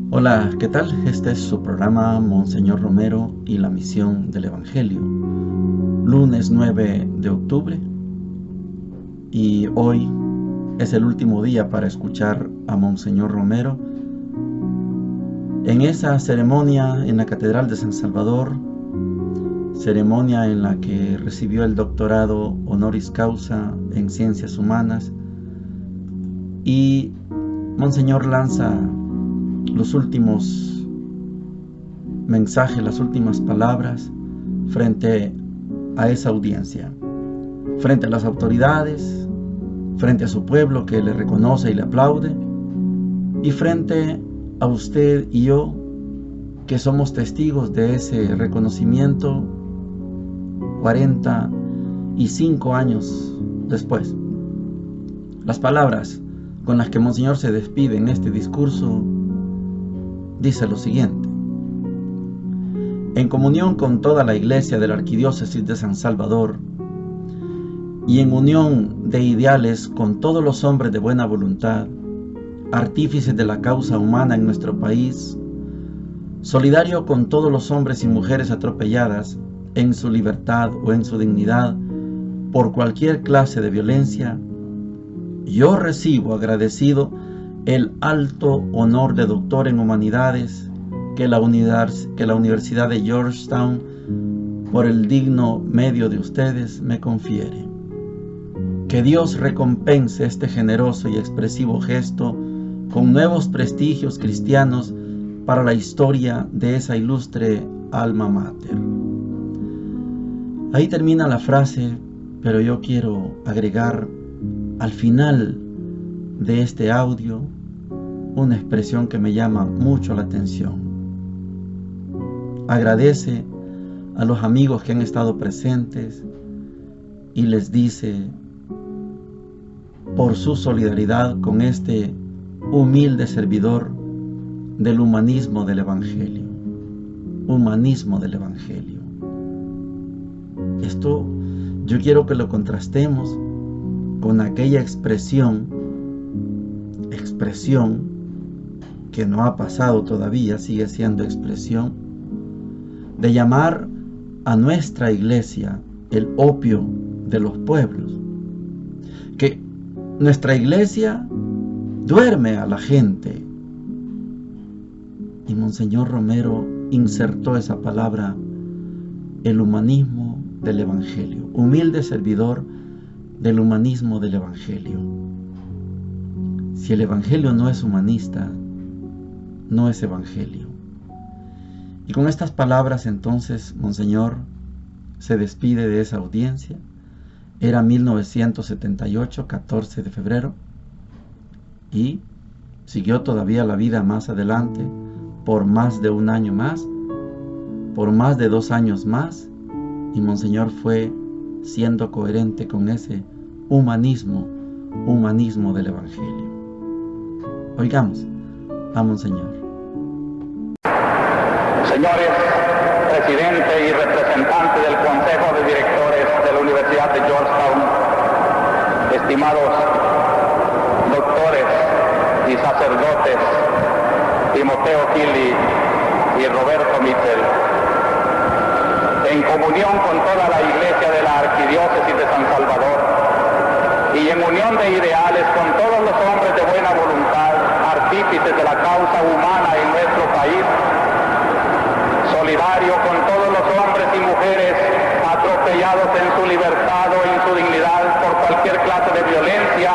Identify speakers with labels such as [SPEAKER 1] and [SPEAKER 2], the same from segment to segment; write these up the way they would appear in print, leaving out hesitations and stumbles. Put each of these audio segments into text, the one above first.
[SPEAKER 1] Hola, ¿qué tal? Este es su programa Monseñor Romero y la misión del Evangelio. Lunes 9 de octubre y hoy es el último día para escuchar a Monseñor Romero en esa ceremonia en la Catedral de San Salvador, ceremonia en la que recibió el doctorado honoris causa en Ciencias Humanas, y Monseñor lanza los últimos mensajes, las últimas palabras frente a esa audiencia, frente a las autoridades, frente a su pueblo que le reconoce y le aplaude, y frente a usted y yo que somos testigos de ese reconocimiento 45 años después. Las palabras con las que Monseñor se despide en este discurso dice lo siguiente: en comunión con toda la Iglesia de la Arquidiócesis de San Salvador y en unión de ideales con todos los hombres de buena voluntad, artífices de la causa humana en nuestro país, solidario con todos los hombres y mujeres atropelladas en su libertad o en su dignidad por cualquier clase de violencia, yo recibo agradecido el alto honor de doctor en humanidades que la Universidad de Georgetown, por el digno medio de ustedes, me confiere. Que Dios recompense este generoso y expresivo gesto con nuevos prestigios cristianos para la historia de esa ilustre alma mater. Ahí termina la frase, pero yo quiero agregar al final de este audio una expresión que me llama mucho la atención. Agradece a los amigos que han estado presentes y les dice por su solidaridad con este humilde servidor del humanismo del Evangelio. Humanismo del Evangelio. Esto yo quiero que lo contrastemos con aquella expresión que no ha pasado todavía, sigue siendo expresión, de llamar a nuestra iglesia el opio de los pueblos. Que nuestra iglesia duerme a la gente. Y Monseñor Romero insertó esa palabra, el humanismo del Evangelio, humilde servidor del humanismo del Evangelio. Si el Evangelio no es humanista, no es Evangelio. Y con estas palabras entonces Monseñor se despide de esa audiencia. Era 1978, 14 de febrero, y siguió todavía la vida más adelante por más de un año más, por más de 2 años más, y Monseñor fue siendo coherente con ese humanismo del Evangelio. Oigamos a Monseñor.
[SPEAKER 2] Señores presidente y representante del Consejo de Directores de la Universidad de Georgetown, estimados doctores y sacerdotes Timoteo Gili y Roberto Mitchell, en comunión con toda la Iglesia de la Arquidiócesis de San Salvador y en unión de ideales con todos los hombres de buena voluntad, artífices de la causa humana en nuestro país, solidario con todos los hombres y mujeres atropellados en su libertad o en su dignidad por cualquier clase de violencia,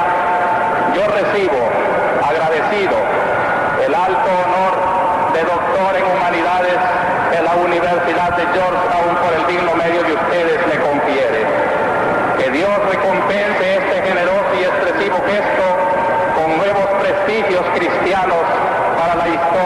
[SPEAKER 2] yo recibo, agradecido, el alto honor de doctor en humanidades que la Universidad de Georgetown, por el digno medio de ustedes, me confiere. Que Dios recompense este generoso y expresivo gesto con nuevos prestigios cristianos para la historia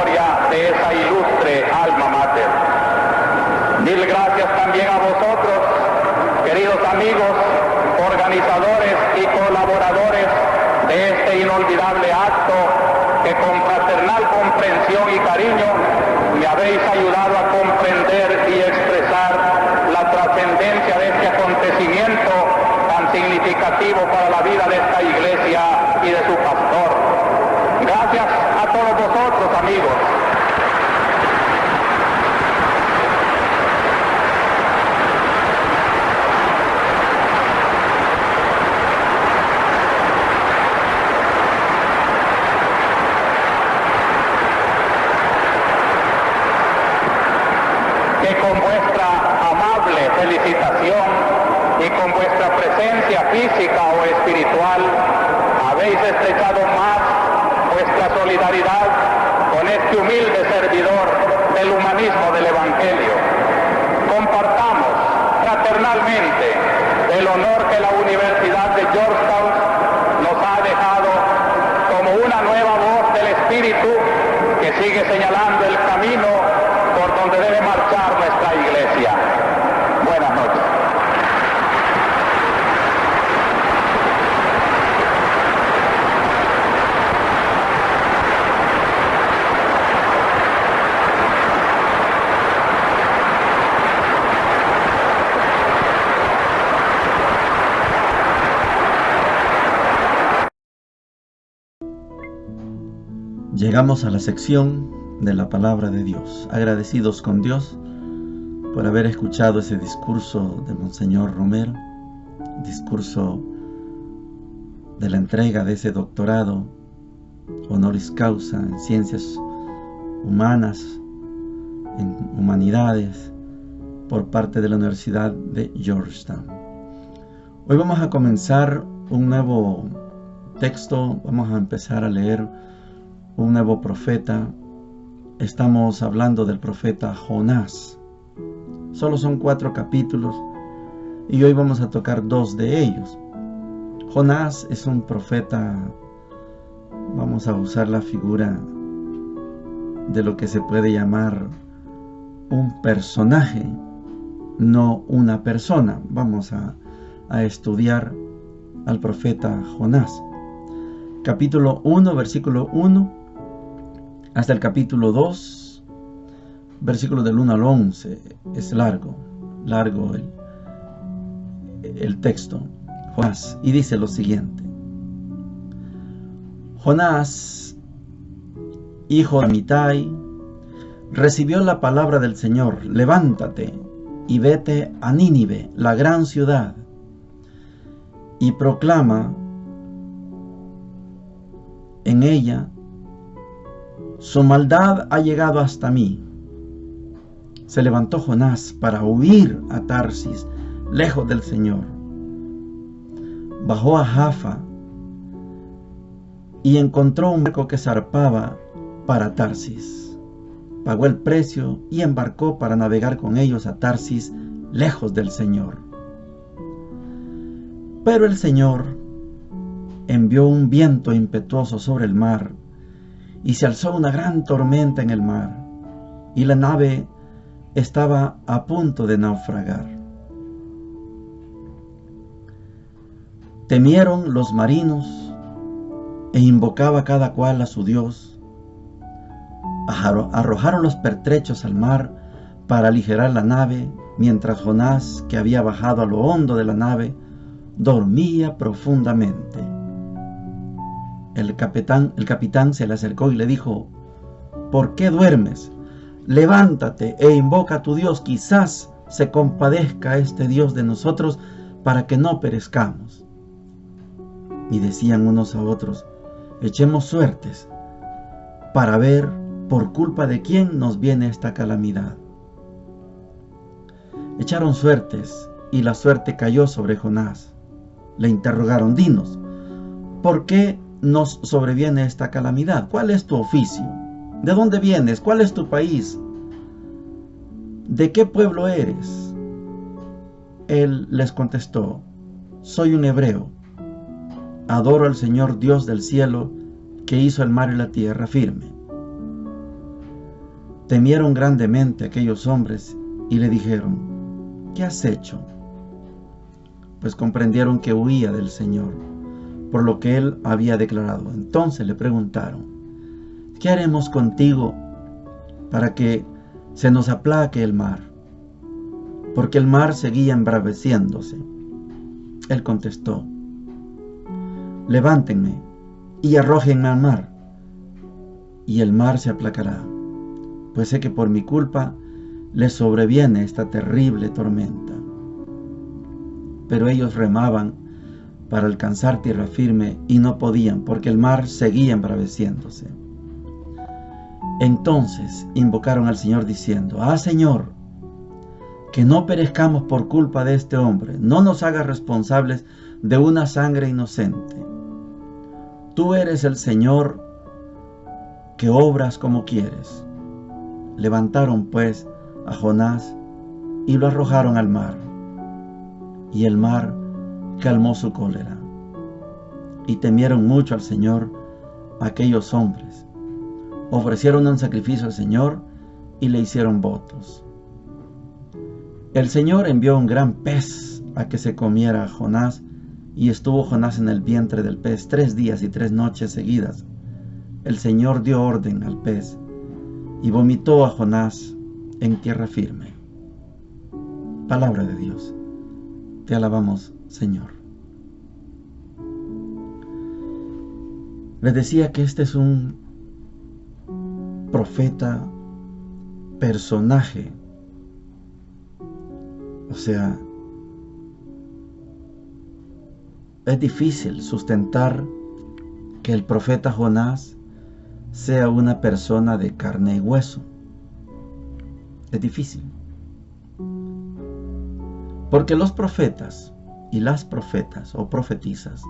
[SPEAKER 2] con vuestra amable felicitación y con vuestra presencia física o espiritual habéis estrechado más vuestra solidaridad con este humilde servidor del humanismo del Evangelio. Compartamos fraternalmente el honor que la Universidad de Georgetown nos ha dejado como una nueva voz del Espíritu que sigue señalando el camino por donde debe marchar nuestra Iglesia. Buenas noches.
[SPEAKER 1] Llegamos a la sección de la palabra de Dios, agradecidos con Dios por haber escuchado ese discurso de Monseñor Romero, discurso de la entrega de ese doctorado honoris causa en ciencias humanas, en humanidades, por parte de la Universidad de Georgetown. Hoy vamos a comenzar un nuevo texto, vamos a empezar a leer un nuevo profeta. Estamos hablando del profeta Jonás. Solo son 4 capítulos y hoy vamos a tocar 2 de ellos. Jonás es un profeta, vamos a usar la figura de lo que se puede llamar un personaje, no una persona. Vamos a estudiar al profeta Jonás. Capítulo 1, versículo 1 hasta el capítulo 2, versículos del 1 al 11. Es largo el texto. Jonás, y dice lo siguiente: Jonás, hijo de Amitai, recibió la palabra del Señor: levántate y vete a Nínive, la gran ciudad, y proclama en ella: su maldad ha llegado hasta mí. Se levantó Jonás para huir a Tarsis, lejos del Señor. Bajó a Jaffa y encontró un barco que zarpaba para Tarsis. Pagó el precio y embarcó para navegar con ellos a Tarsis, lejos del Señor. Pero el Señor envió un viento impetuoso sobre el mar, y se alzó una gran tormenta en el mar, y la nave estaba a punto de naufragar. Temieron los marinos e invocaba cada cual a su Dios. Arrojaron los pertrechos al mar para aligerar la nave, mientras Jonás, que había bajado a lo hondo de la nave, dormía profundamente. El capitán se le acercó y le dijo: ¿por qué duermes? Levántate e invoca a tu Dios, quizás se compadezca este Dios de nosotros para que no perezcamos. Y decían unos a otros: echemos suertes para ver por culpa de quién nos viene esta calamidad. Echaron suertes y la suerte cayó sobre Jonás. Le interrogaron: dinos, ¿por qué nos sobreviene esta calamidad? ¿Cuál es tu oficio? ¿De dónde vienes? ¿Cuál es tu país? ¿De qué pueblo eres? Él les contestó: soy un hebreo. Adoro al Señor Dios del cielo, que hizo el mar y la tierra firme. Temieron grandemente aquellos hombres y le dijeron: ¿qué has hecho? Pues comprendieron que huía del Señor, por lo que él había declarado. Entonces le preguntaron: ¿qué haremos contigo para que se nos aplaque el mar? Porque el mar seguía embraveciéndose. Él contestó: levántenme y arrójenme al mar, y el mar se aplacará, pues sé que por mi culpa les sobreviene esta terrible tormenta. Pero ellos remaban para alcanzar tierra firme y no podían, porque el mar seguía embraveciéndose. Entonces invocaron al Señor diciendo: ah, Señor, que no perezcamos por culpa de este hombre. No nos hagas responsables de una sangre inocente. Tú eres el Señor que obras como quieres. Levantaron pues a Jonás y lo arrojaron al mar. Y el mar calmó su cólera. Y temieron mucho al Señor aquellos hombres. Ofrecieron un sacrificio al Señor y le hicieron votos. El Señor envió un gran pez a que se comiera a Jonás, y estuvo Jonás en el vientre del pez 3 días y 3 noches seguidas. El Señor dio orden al pez y vomitó a Jonás en tierra firme. Palabra de Dios. Te alabamos, Señor. Les decía que este es un profeta, personaje. O sea, es difícil sustentar que el profeta Jonás sea una persona de carne y hueso. Es difícil. Porque los profetas y las profetas o profetisas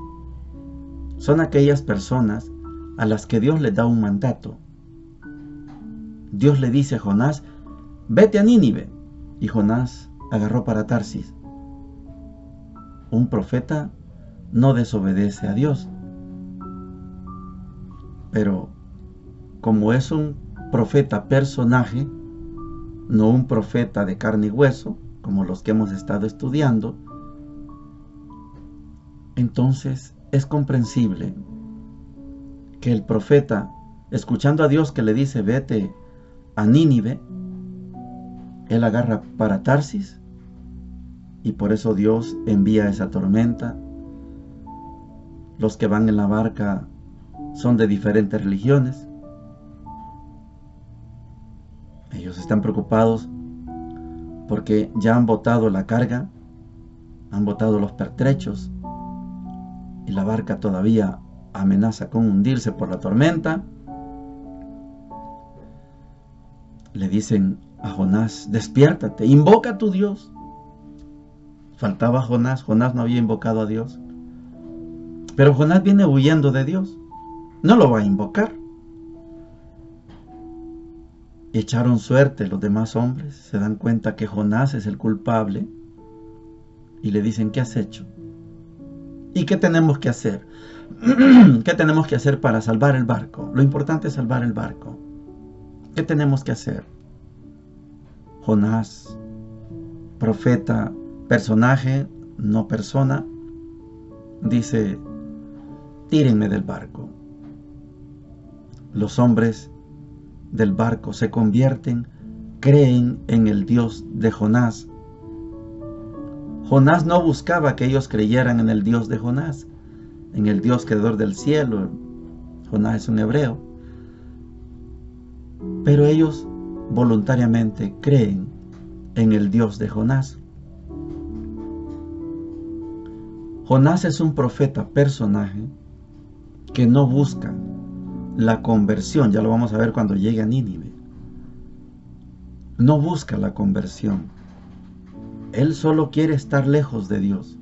[SPEAKER 1] son aquellas personas a las que Dios les da un mandato. Dios le dice a Jonás, vete a Nínive. Y Jonás agarró para Tarsis. Un profeta no desobedece a Dios. Pero como es un profeta personaje, no un profeta de carne y hueso, como los que hemos estado estudiando, entonces es comprensible que el profeta, escuchando a Dios que le dice vete a Nínive, él agarra para Tarsis, y por eso Dios envía esa tormenta. Los que van en la barca son de diferentes religiones. Ellos están preocupados porque ya han botado la carga, han botado los pertrechos, y la barca todavía amenaza con hundirse por la tormenta. Le dicen a Jonás, despiértate, invoca a tu Dios. Faltaba Jonás. Jonás no había invocado a Dios. Pero Jonás viene huyendo de Dios. No lo va a invocar. Echaron suerte los demás hombres. Se dan cuenta que Jonás es el culpable. Y le dicen, ¿qué has hecho? ¿Y qué tenemos que hacer? ¿Qué tenemos que hacer para salvar el barco? Lo importante es salvar el barco. ¿Qué tenemos que hacer? Jonás, profeta, personaje, no persona, dice, tírenme del barco. Los hombres del barco se convierten, creen en el Dios de Jonás. Jonás no buscaba que ellos creyeran en el Dios de Jonás, en el Dios creador del cielo. Jonás es un hebreo. Pero ellos voluntariamente creen en el Dios de Jonás. Jonás es un profeta personaje que no busca la conversión. Ya lo vamos a ver cuando llegue a Nínive. No busca la conversión. Él solo quiere estar lejos de Dios.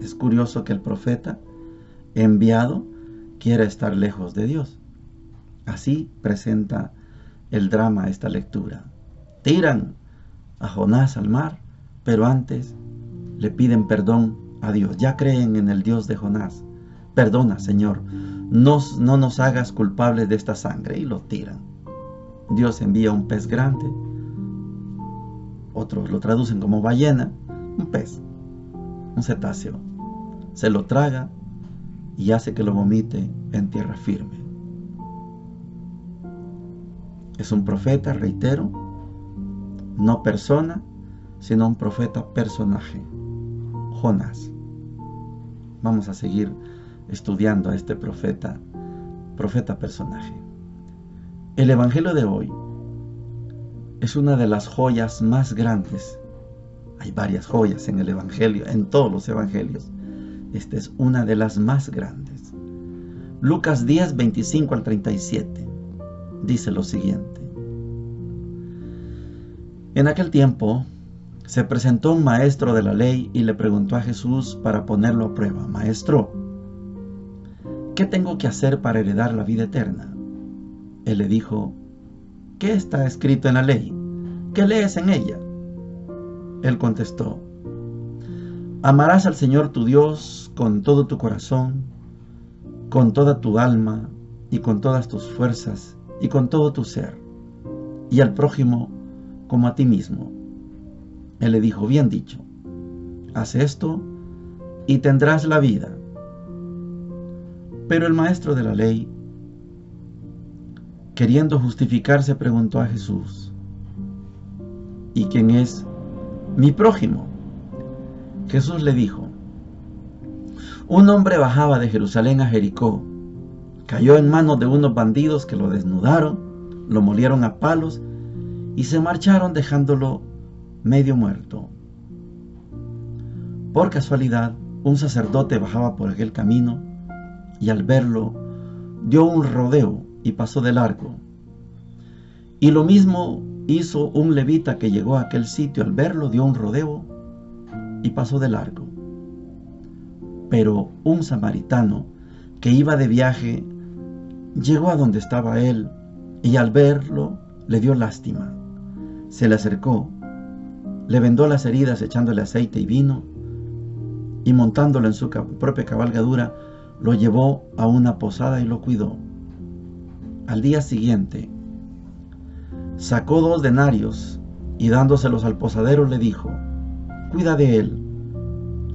[SPEAKER 1] Es curioso que el profeta enviado quiera estar lejos de Dios. Así presenta el drama esta lectura. Tiran a Jonás al mar, pero antes le piden perdón a Dios. Ya creen en el Dios de Jonás. Perdona, Señor, no nos hagas culpables de esta sangre. Y lo tiran. Dios envía un pez grande. Otros lo traducen como ballena. Un pez, un cetáceo. Se lo traga y hace que lo vomite en tierra firme. Es un profeta, reitero, no persona, sino un profeta personaje, Jonás. Vamos a seguir estudiando a este profeta personaje. El evangelio de hoy es una de las joyas más grandes. Hay varias joyas en el evangelio, en todos los evangelios. Esta es una de las más grandes. Lucas 10, 25 al 37. Dice lo siguiente. En aquel tiempo Se presentó un maestro de la ley y le preguntó a Jesús para ponerlo a prueba: Maestro, ¿qué tengo que hacer para heredar la vida eterna? Él le dijo: ¿qué está escrito en la ley? ¿Qué lees en ella? Él contestó: amarás al Señor tu Dios con todo tu corazón, con toda tu alma y con todas tus fuerzas y con todo tu ser, y al prójimo como a ti mismo. Él le dijo: bien dicho, haz esto y tendrás la vida. Pero el maestro de la ley, queriendo justificarse, preguntó a Jesús: ¿y quién es mi prójimo? Jesús le dijo: un hombre bajaba de Jerusalén a Jericó, cayó en manos de unos bandidos que lo desnudaron, lo molieron a palos y se marcharon dejándolo medio muerto. Por casualidad, un sacerdote bajaba por aquel camino y al verlo dio un rodeo y pasó de largo. Y lo mismo hizo un levita que llegó a aquel sitio, al verlo dio un rodeo y pasó de largo. Pero un samaritano que iba de viaje llegó a donde estaba él y al verlo le dio lástima. Se le acercó, le vendó las heridas echándole aceite y vino y montándolo en su propia cabalgadura lo llevó a una posada y lo cuidó. Al día siguiente sacó 2 denarios y dándoselos al posadero le dijo: cuida de él,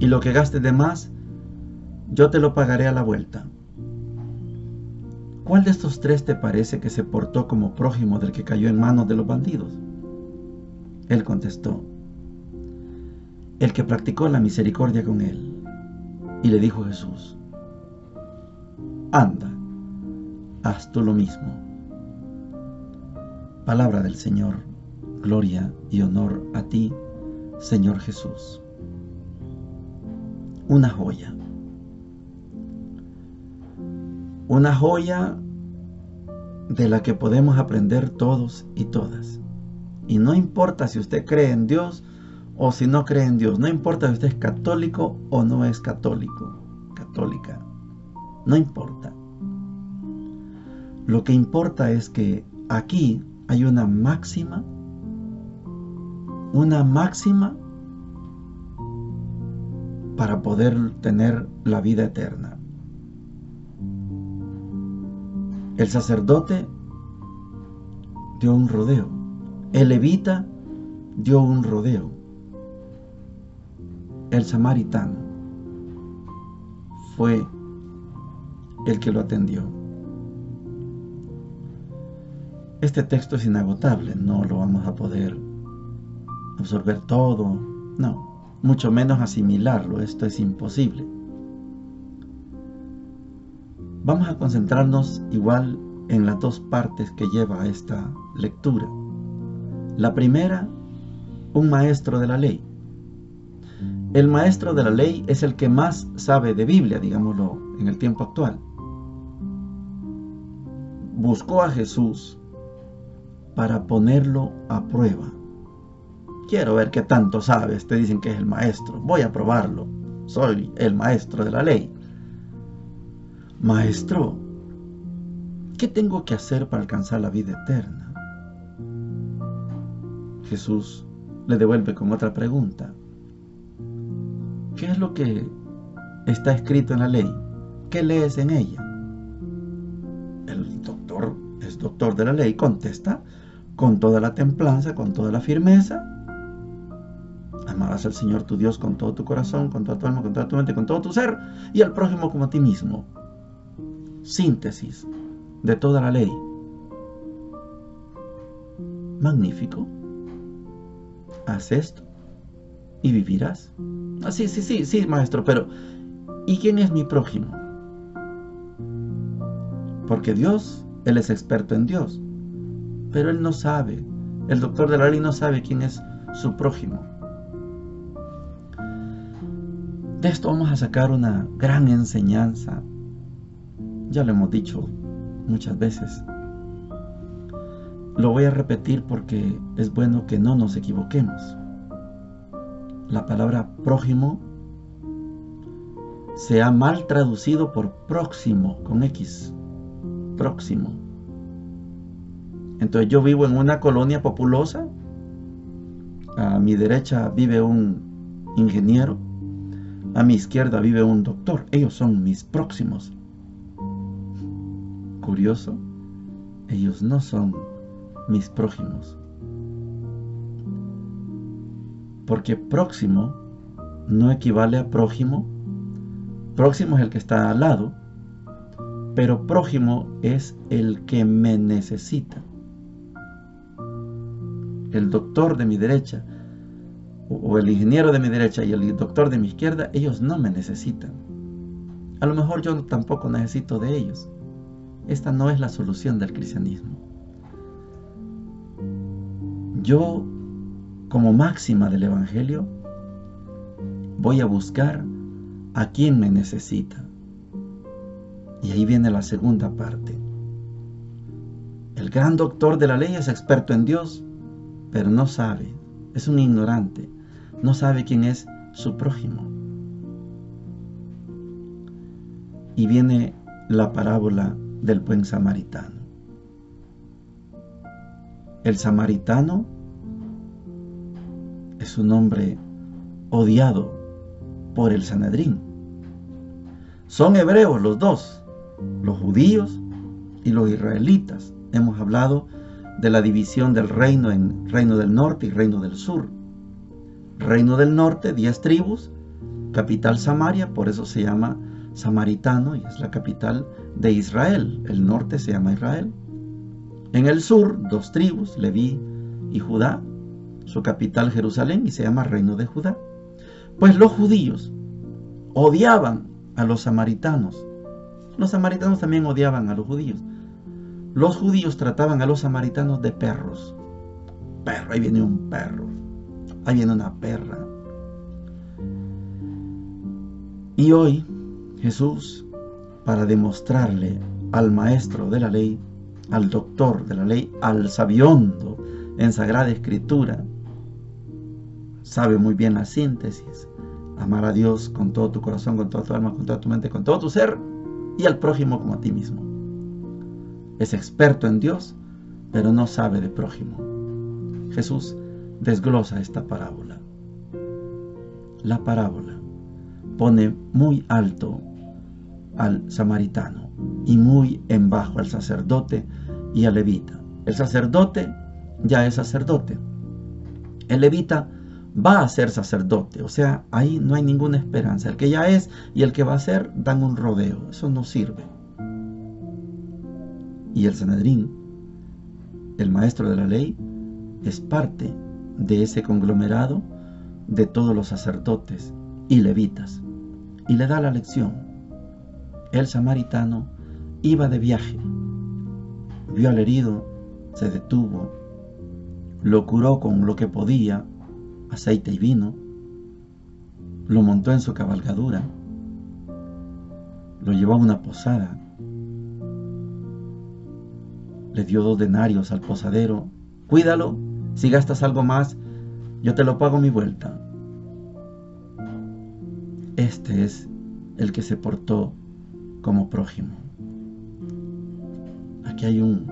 [SPEAKER 1] y lo que gastes de más yo te lo pagaré a la vuelta. ¿Cuál de estos 3 te parece que se portó como prójimo del que cayó en manos de los bandidos? Él contestó: el que practicó la misericordia con él. Y le dijo Jesús: anda, haz tú lo mismo. Palabra del Señor. Gloria y honor a ti, Señor Jesús. Una joya. Una joya de la que podemos aprender todos y todas. Y no importa si usted cree en Dios o si no cree en Dios. No importa si usted es católico o no es católico, católica. No importa. Lo que importa es que aquí hay una máxima para poder tener la vida eterna. El sacerdote dio un rodeo. El levita dio un rodeo. El samaritano fue el que lo atendió. Este texto es inagotable, no lo vamos a poder absorber todo, no, mucho menos asimilarlo, esto es imposible. Vamos a concentrarnos igual en las 2 partes que lleva esta lectura. La primera, un maestro de la ley. El maestro de la ley es el que más sabe de Biblia, digámoslo, en el tiempo actual. Buscó a Jesús para ponerlo a prueba. Quiero ver qué tanto sabes. Te dicen que es el maestro. Voy a probarlo. Soy el maestro de la ley. Maestro, ¿qué tengo que hacer para alcanzar la vida eterna? Jesús le devuelve con otra pregunta. ¿Qué es lo que está escrito en la ley? ¿Qué lees en ella? El doctor, es doctor de la ley, contesta con toda la templanza, con toda la firmeza: amarás al Señor tu Dios con todo tu corazón, con toda tu alma, con toda tu mente, con todo tu ser, y al prójimo como a ti mismo. Síntesis de toda la ley. Magnífico. Haz esto y vivirás. Ah, sí, maestro, pero ¿y quién es mi prójimo? Porque Dios, Él es experto en Dios, pero Él no sabe, el doctor de la ley no sabe quién es su prójimo. De esto vamos a sacar una gran enseñanza. Ya lo hemos dicho muchas veces. Lo voy a repetir porque es bueno que no nos equivoquemos. la palabra prójimo se ha mal traducido por próximo, con X, próximo. Entonces yo vivo en una colonia populosa, a mi derecha vive un ingeniero, a mi izquierda vive un doctor, ellos son mis próximos. Curioso, ellos no son mis prójimos. Porque próximo no equivale a prójimo. Próximo es el que está al lado, pero prójimo es el que me necesita. El doctor de mi derecha o el ingeniero de mi derecha y el doctor de mi izquierda, ellos no me necesitan. A lo mejor yo tampoco necesito de ellos. Esta no es la solución del cristianismo. Yo, como máxima del Evangelio, voy a buscar a quien me necesita. Y ahí viene la segunda parte. El gran doctor de la ley es experto en Dios, pero no sabe, es un ignorante, no sabe quién es su prójimo. Y viene la parábola del buen samaritano. El samaritano es un hombre odiado por el Sanedrín. Son hebreos los dos, los judíos y los israelitas. Hemos hablado de la división del reino en reino del norte y reino del sur. Reino del norte, 10 tribus, capital Samaria, por eso se llama samaritano y es la capital de Israel. El norte se llama Israel. En el sur, 2 tribus, Leví y Judá, su capital Jerusalén y se llama reino de Judá. Pues los judíos odiaban a los samaritanos. Los samaritanos también odiaban a los judíos. Los judíos trataban a los samaritanos de perros. Perro, ahí viene un perro. Ahí viene una perra. Y hoy Jesús, para demostrarle al maestro de la ley, al doctor de la ley, al sabiondo en Sagrada Escritura, sabe muy bien la síntesis: amar a Dios con todo tu corazón, con toda tu alma, con toda tu mente, con todo tu ser, y al prójimo como a ti mismo. Es experto en Dios, pero no sabe de prójimo. Jesús desglosa esta parábola. La parábola pone muy alto al samaritano y muy en bajo al sacerdote y al levita. El sacerdote ya es sacerdote. El levita va a ser sacerdote, o sea, ahí no hay ninguna esperanza. El que ya es y el que va a ser dan un rodeo, eso no sirve. Y el Sanedrín, el maestro de la ley, es parte de ese conglomerado de todos los sacerdotes y levitas, y le da la lección. El samaritano iba de viaje, vio al herido, se detuvo, lo curó con lo que podía, aceite y vino, lo montó en su cabalgadura, lo llevó a una posada, le dio 2 denarios al posadero: cuídalo, si gastas algo más, yo te lo pago a mi vuelta. Este es el que se portó como prójimo. Aquí hay un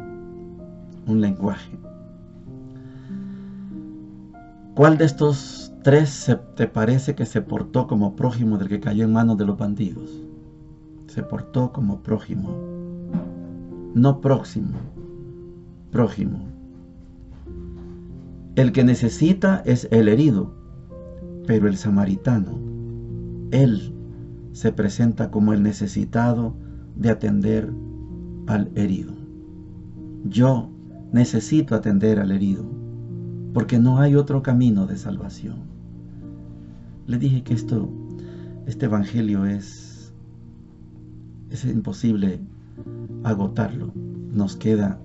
[SPEAKER 1] lenguaje. ¿Cuál de estos 3 te parece que se portó como prójimo del que cayó en manos de los bandidos? Se portó como prójimo, no próximo, prójimo. El que necesita es el herido, pero el samaritano, él se presenta como el necesitado de atender al herido. Yo necesito atender al herido, porque no hay otro camino de salvación. Le dije que este evangelio es imposible agotarlo. Nos queda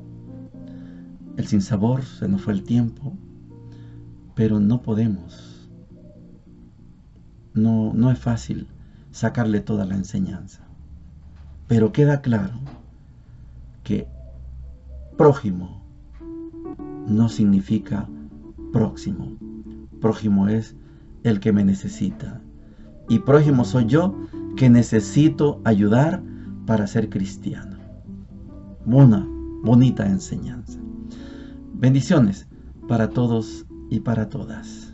[SPEAKER 1] el sinsabor, se nos fue el tiempo, pero no podemos. No es fácil sacarle toda la enseñanza. Pero queda claro que prójimo no significa próximo. Prójimo es el que me necesita. Y prójimo soy yo, que necesito ayudar para ser cristiano. Una bonita enseñanza. Bendiciones para todos y para todas.